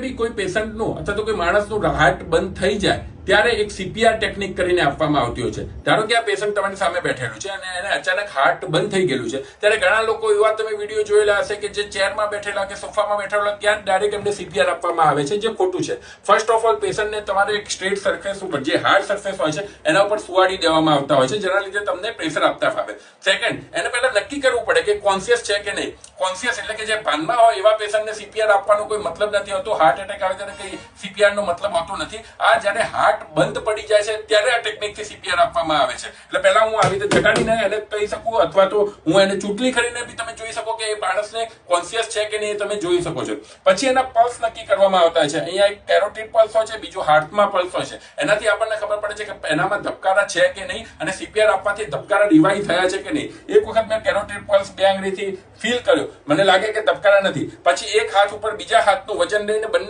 બી કોઈ પેશન્ટનું અથવા તો કોઈ માણસનું હાર્ટ બંધ થઈ જાય ત્યારે એક સીપીઆર ટેકનિક કરીને આપવામાં આવતી હોય છે. ધારો કે આ પેશન્ટ તમારી સામે બેઠેલું છે અને એને અચાનક હાર્ટ બંધ થઈ ગયેલું છે, ત્યારે ઘણા લોકો એવા તમે વિડીયો જોયેલા હશે કે જે ચેરમાં બેઠેલા કે સોફામાં બેઠેલા ત્યાં ડાયરેક્ટ એમને સીપીઆર આપવામાં આવે છે, જે ખોટું છે. ફર્સ્ટ ઓફ ઓલ પેશન્ટને તમારે એક સ્ટ્રેટ સરફેસ ઉપર, જે હાર્ડ સરફેસ હોય છે એના ઉપર સુવાડી દેવામાં આવતા હોય છે, જેના લીધે તમને પ્રેશર આપતા ફાવે. સેકન્ડ, એને પહેલા નક્કી કરવું પડે કે કોન્શિયસ છે કે નહીં. કોન્શિયસ એટલે કે જે ભાનમાં હોય એવા પેશન્ટને સીપીઆર આપવાનો કોઈ મતલબ નથી હોતો. હાર્ટ એટેક આવે ત્યારે કઈ સીપીઆર નો મતલબ હોતો નથી. આ જ્યારે હાર્ટ બંધ પડી જાય છે ત્યારે આ ટેકનિકથી સીપીઆર આપવામાં આવે છે. એટલે પહેલા હું આવી રીતે જગાડીને એને કહી શકું, અથવા તો હું એને ચૂંટણી કરીને બી તમે જોઈ શકો કે એ માણસને કોન્શિયસ છે કે નહીં એ તમે જોઈ શકો છો. પછી એના પલ્સ નક્કી કરવામાં આવતા છે. અહીંયા એક કેરોટિડ પલ્સ હોય છે, બીજો હાર્ટમાં પલ્સ હોય છે. એનાથી આપણને ખબર પડે છે કે એનામાં ધબકારા છે કે નહીં અને સીપીઆર આપવાથી ધબકારા રિવાઇવ થયા છે કે નહીં. એક વખત મેં કેરોટિડ પલ્સ બે આંગળીથી ફીલ કર્યો, મને લાગે કે ધબકારા નથી. પછી એક હાથ ઉપર બીજા હાથનું વજન લઈને બંને